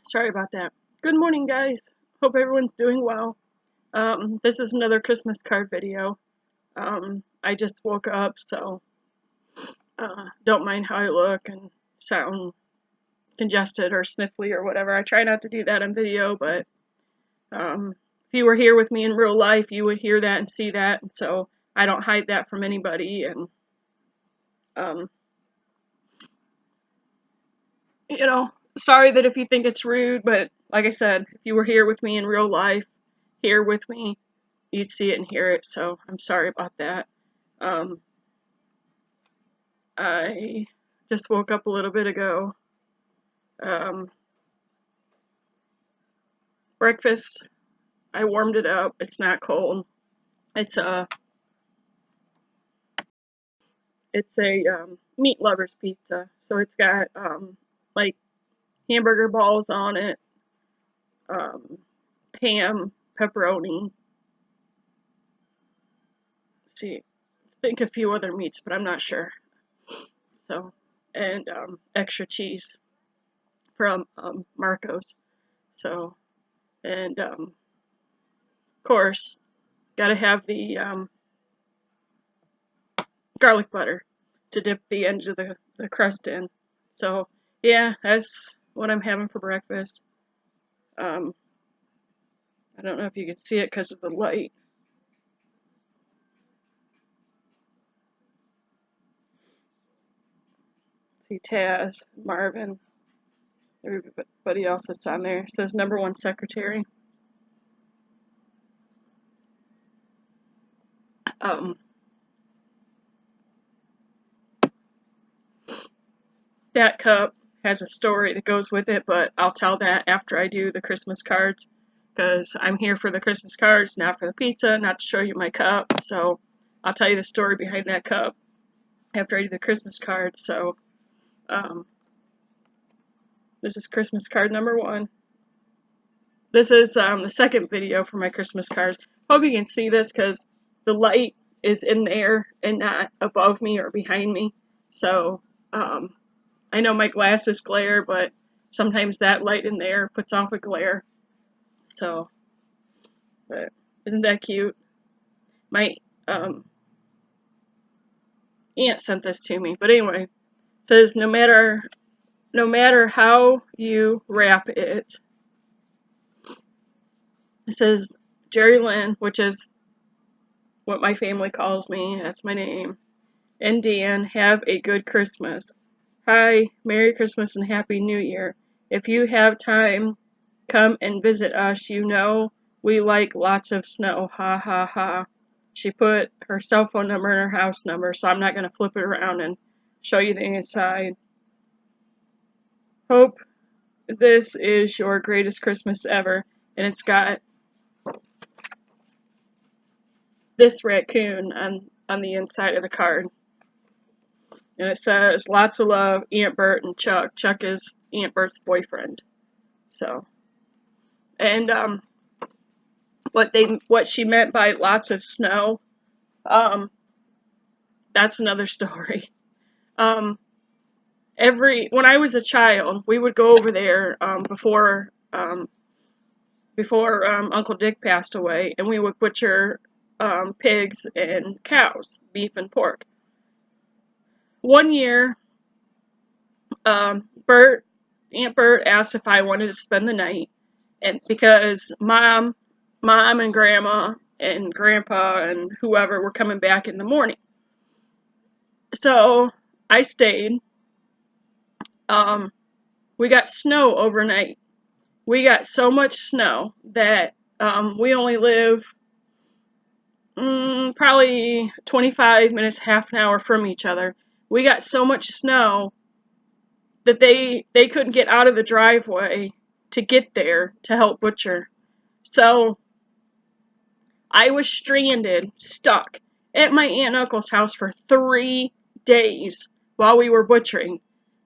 Sorry about that. Good morning, guys. Hope everyone's doing well. This is another Christmas card video. I just woke up, so don't mind how I look and sound congested or sniffly or whatever. I try not to do that on video, but if you were here with me in real life, you would hear that and see that. So I don't hide that from anybody. And um, sorry that if you think it's rude, but like I said, if you were here with me in real life, here with me, you'd see it and hear it, so I'm sorry about that. I just woke up a little bit ago. Breakfast, I warmed it up. It's not cold. It's a meat lovers pizza, so it's got like hamburger balls on it, um, ham, pepperoni. See, I think a few other meats, but I'm not sure. So, and extra cheese from Marco's. So, and of course, gotta have the garlic butter to dip the ends of the crust in. So, yeah, that's what I'm having for breakfast. Um, I don't know if you can see it because of the light. See Taz, Marvin, everybody else that's on there. It says #1 secretary. Um, that cup has a story that goes with it, but I'll tell that after I do the Christmas cards, because I'm here for the Christmas cards, not for the pizza, not to show you my cup. So I'll tell you the story behind that cup after I do the Christmas cards. So this is Christmas card #1. This is the second video for my Christmas cards. Hope you can see this because the light is in there and not above me or behind me. So I know my glasses glare, but sometimes that light in there puts off a glare. So, but isn't that cute? My aunt sent this to me. But anyway, it says no matter how you wrap it. It says Jerry Lynn, which is what my family calls me. That's my name. And Dan, have a good Christmas. Hi, Merry Christmas and Happy New Year. If you have time, come and visit us. You know we like lots of snow. Ha ha ha. She put her cell phone number and her house number, so I'm not going to flip it around and show you the inside. Hope this is your greatest Christmas ever. And it's got this raccoon on the inside of the card. And it says, lots of love, Aunt Bert and Chuck. Chuck is Aunt Bert's boyfriend. So, and what she meant by lots of snow, that's another story. When I was a child, we would go over there before Uncle Dick passed away, and we would butcher pigs and cows, beef and pork. One year, Aunt Bert asked if I wanted to spend the night, and because Mom and Grandma and Grandpa and whoever were coming back in the morning. So I stayed. We got snow overnight. We got so much snow that we only live probably 25 minutes, half an hour from each other. We got so much snow that they couldn't get out of the driveway to get there to help butcher. So I was stranded, stuck at my aunt and uncle's house for 3 days while we were butchering.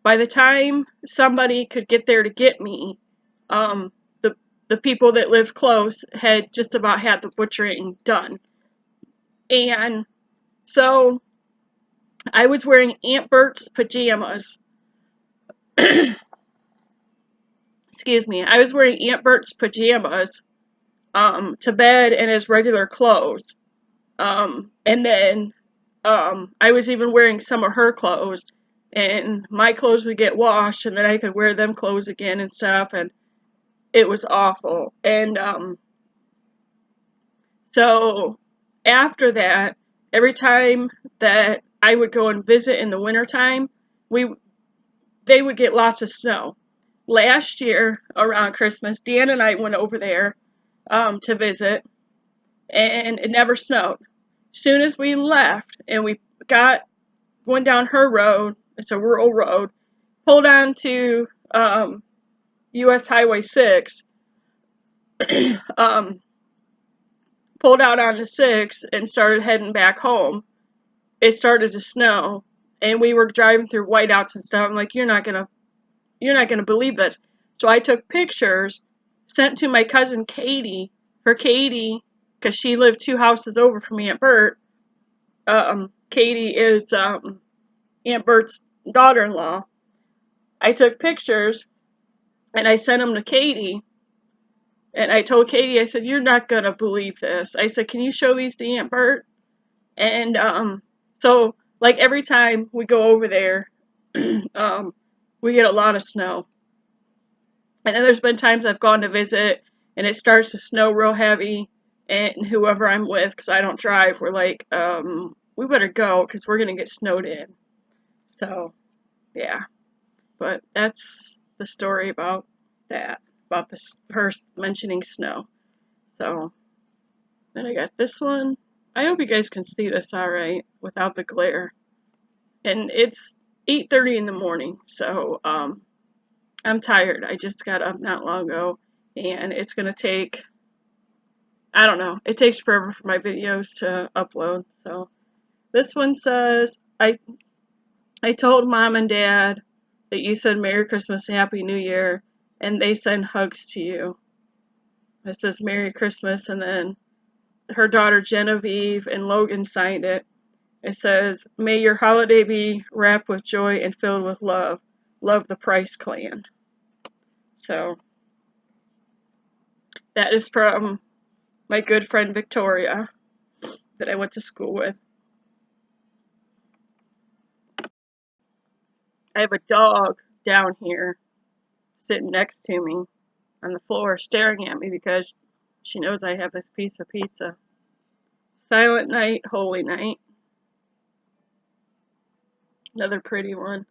By the time somebody could get there to get me, the people that lived close had just about had the butchering done. And so I was wearing Aunt Bert's pajamas. excuse me, I was wearing Aunt Bert's pajamas to bed in his regular clothes. And then I was even wearing some of her clothes, and my clothes would get washed, and then I could wear them clothes again and stuff, and it was awful. And so after that, every time that I would go and visit in the wintertime, they would get lots of snow. Last year around Christmas, Dan and I went over there to visit, and it never snowed. As soon as we left and we went down her road, it's a rural road, pulled on to US Highway 6, pulled out onto 6 and started heading back home, it started to snow, and we were driving through whiteouts and stuff. I'm like, you're not gonna believe this. So I took pictures, sent to my cousin Katie, for Katie, because she lived 2 houses over from Aunt Bert. Katie is Aunt Bert's daughter-in-law. I took pictures and I sent them to Katie. And I told Katie, I said, you're not going to believe this. I said, can you show these to Aunt Bert? And so, like, every time we go over there, we get a lot of snow. And then there's been times I've gone to visit and it starts to snow real heavy. And whoever I'm with, because I don't drive, we're like, we better go because we're going to get snowed in. So, yeah. But that's the story about that, about this, her mentioning snow. So, then I got this one. I hope you guys can see this alright without the glare. And it's 8:30 in the morning, so I'm tired. I just got up not long ago, and it's gonna take, I don't know, it takes forever for my videos to upload. So this one says, I told Mom and Dad that you said Merry Christmas and Happy New Year, and they send hugs to you. It says Merry Christmas, and then her daughter Genevieve and Logan signed it. It says, may your holiday be wrapped with joy and filled with love. Love, the Price Clan. So, that is from my good friend Victoria that I went to school with. I have a dog down here sitting next to me on the floor staring at me because she knows I have this piece of pizza. Silent Night, Holy Night. Another pretty one.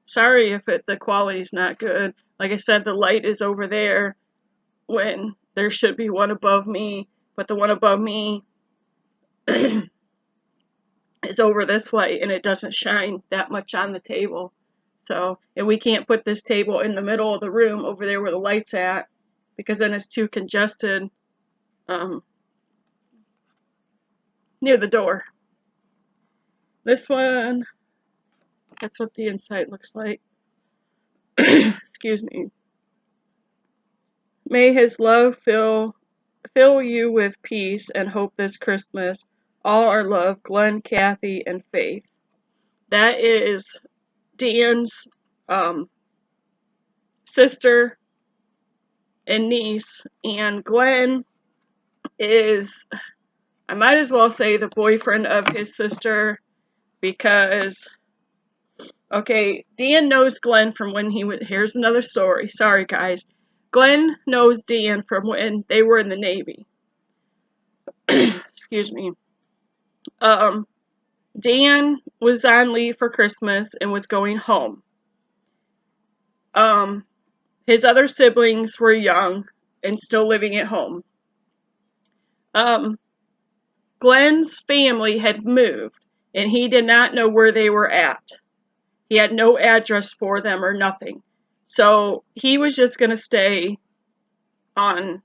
Sorry if the quality's not good. Like I said, the light is over there when there should be one above me, but the one above me is over this way and it doesn't shine that much on the table. So, and we can't put this table in the middle of the room over there where the light's at because then it's too congested near the door. This one, that's what the inside looks like. Excuse me. May his love fill you with peace and hope this Christmas. All our love, Glenn, Kathy, and Faith. That is Dan's sister and niece, and Glenn is, I might as well say, the boyfriend of his sister because, okay, Dan knows Glenn from when here's another story. Sorry, guys. Glenn knows Dan from when they were in the Navy. Excuse me. Dan was on leave for Christmas and was going home. His other siblings were young and still living at home. Glenn's family had moved, and he did not know where they were at. He had no address for them or nothing. So he was just going to stay on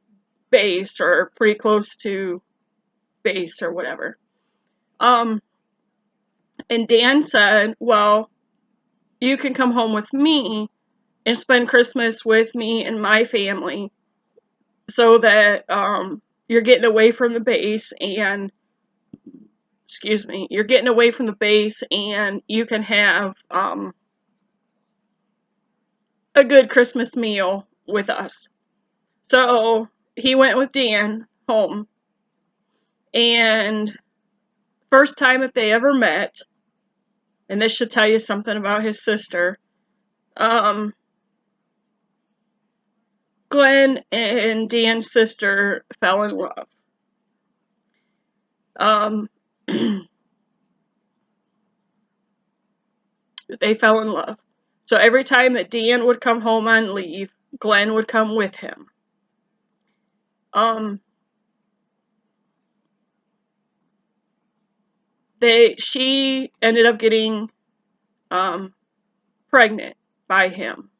base or pretty close to base or whatever. And Dan said, well, you can come home with me and spend Christmas with me and my family so that you're getting away from the base and, excuse me, you're getting away from the base and you can have a good Christmas meal with us. So he went with Dan home, and first time that they ever met, and this should tell you something about his sister, Glenn and Dan's sister fell in love. They fell in love. So every time that Dan would come home on leave, Glenn would come with him. She ended up getting pregnant by him.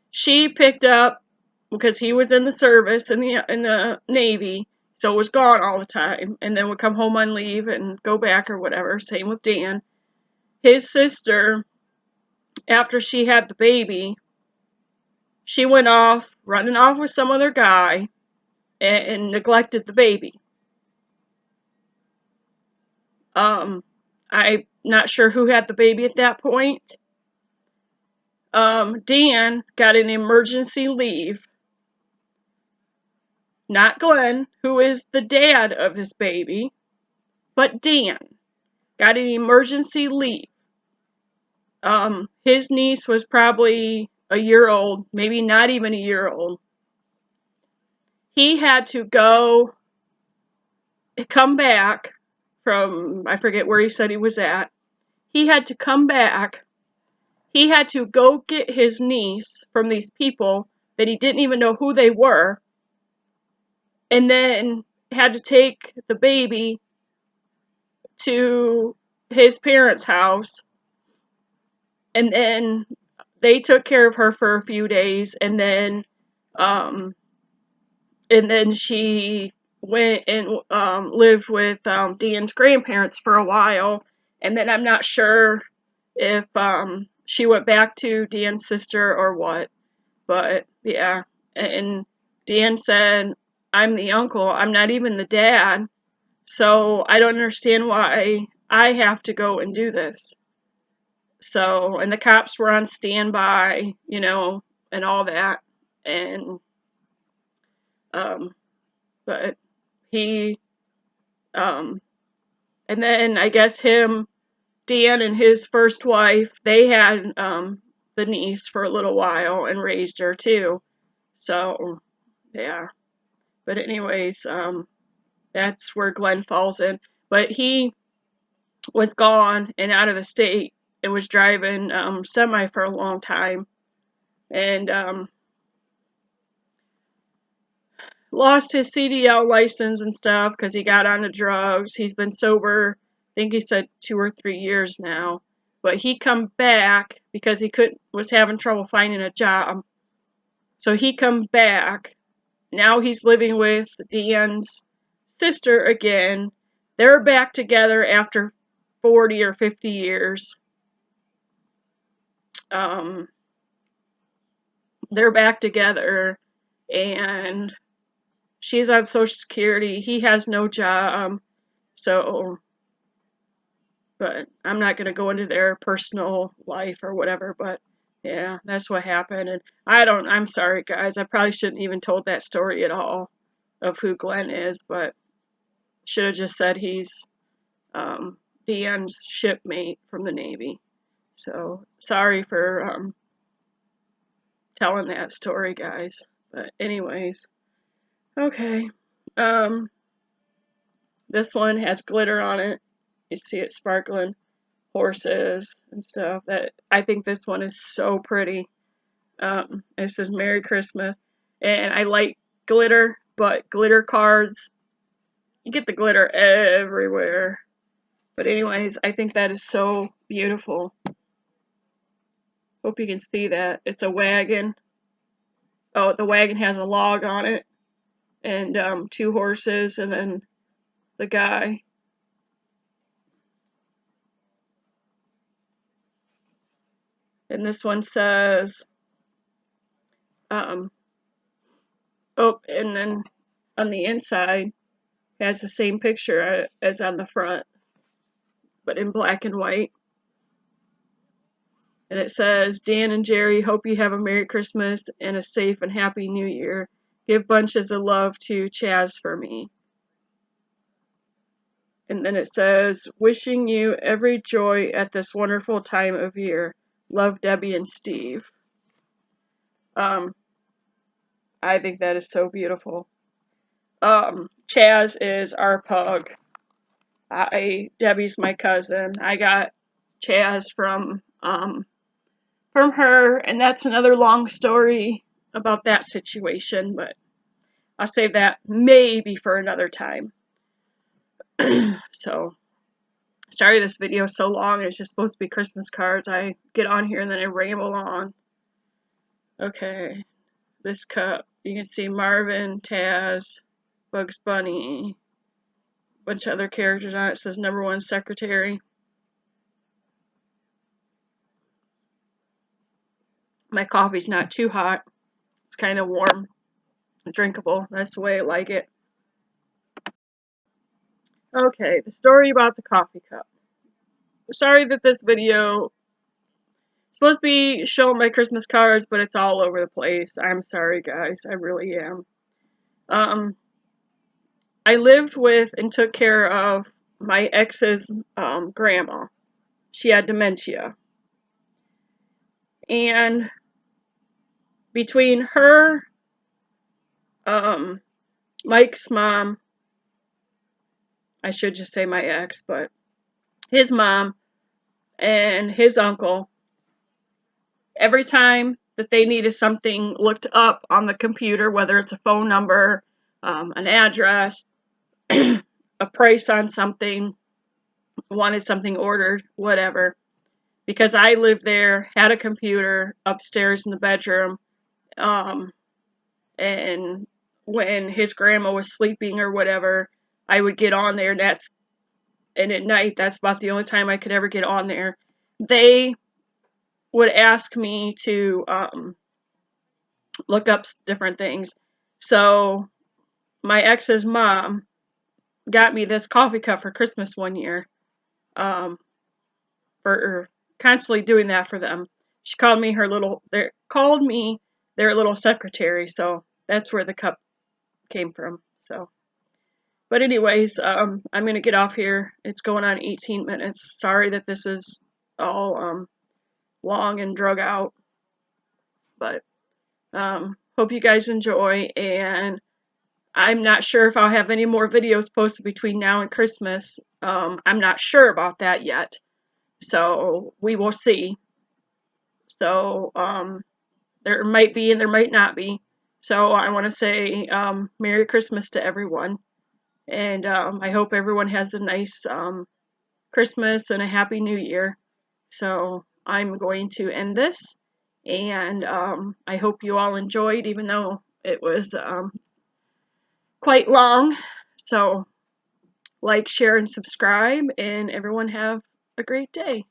She picked up, because he was in the service in the Navy, so was gone all the time, and then would come home on leave and go back or whatever. Same with Dan. His sister, after she had the baby, she went off, running off with some other guy, and neglected the baby. I'm not sure who had the baby at that point. Dan got an emergency leave. Not Glenn, who is the dad of this baby, but Dan got an emergency leave. His niece was probably a year old, maybe not even a year old. He had to come back from, I forget where he said he was at. He had to come back. He had to go get his niece from these people that he didn't even know who they were, and then had to take the baby to his parents' house, and then they took care of her for a few days, and then she went and lived with Dan's grandparents for a while, and then I'm not sure if she went back to Dan's sister or what, but yeah. And Dan said, "I'm the uncle, I'm not even the dad, so I don't understand why I have to go and do this." So, and the cops were on standby, and all that, and but he, and then I guess Dan and his first wife, they had the niece for a little while and raised her too. So, yeah. But anyways, that's where Glenn falls in. But he was gone and out of the state and was driving semi for a long time, and lost his CDL license and stuff because he got onto drugs. He's been sober, I think he said 2 or 3 years now. But he come back because he was having trouble finding a job. So he come back. Now he's living with Dan's sister again. They're back together after 40 or 50 years. They're back together, and she's on Social Security. He has no job. So, but I'm not going to go into their personal life or whatever, but yeah, that's what happened. And I'm sorry, guys. I probably shouldn't even told that story at all of who Glenn is, but should have just said he's Dan's shipmate from the Navy. So, sorry for telling that story, guys. But anyways, okay. This one has glitter on it. You see it sparkling, horses and stuff. That I think this one is so pretty. It says Merry Christmas, and I like glitter, but glitter cards, you get the glitter everywhere. But anyways, I think that is so beautiful. Hope you can see that. It's a wagon. Oh, the wagon has a log on it, and 2 horses, and then the guy. And this one says, oh, and then on the inside has the same picture as on the front, but in black and white. And it says, Dan and Jerry, hope you have a Merry Christmas and a safe and happy New Year. Give bunches of love to Chaz for me. And then it says, wishing you every joy at this wonderful time of year. Love, Debbie and Steve. I think that is so beautiful. Chaz is our pug. Debbie's my cousin. I got Chaz from her, and that's another long story about that situation, but I'll save that maybe for another time. So, sorry this video is so long. It's just supposed to be Christmas cards. I get on here and then I ramble on. Okay, this cup. You can see Marvin, Taz, Bugs Bunny, a bunch of other characters on it. It says #1 secretary. My coffee's not too hot. It's kind of warm, drinkable. That's the way I like it. Okay, the story about the coffee cup. Sorry that this video is supposed to be showing my Christmas cards, but it's all over the place. I'm sorry, guys. I really am. I lived with and took care of my ex's grandma. She had dementia. And between her, Mike's mom, I should just say my ex, but his mom and his uncle, every time that they needed something looked up on the computer, whether it's a phone number, an address, a price on something, wanted something ordered, whatever, because I lived there, had a computer upstairs in the bedroom, and when his grandma was sleeping or whatever, I would get on there, and at night, that's about the only time I could ever get on there. They would ask me to look up different things. So my ex's mom got me this coffee cup for Christmas one year, for constantly doing that for them. She called me their little secretary, so that's where the cup came from. So, but anyways, I'm gonna get off here. It's going on 18 minutes. Sorry that this is all long and drug out, but hope you guys enjoy, and I'm not sure if I'll have any more videos posted between now and Christmas. I'm not sure about that yet, so we will see. So there might be and there might not be. So I want to say Merry Christmas to everyone, and I hope everyone has a nice Christmas and a Happy New Year. So I'm going to end this, and I hope you all enjoyed, even though it was quite long. So like, share, and subscribe, and everyone have a great day.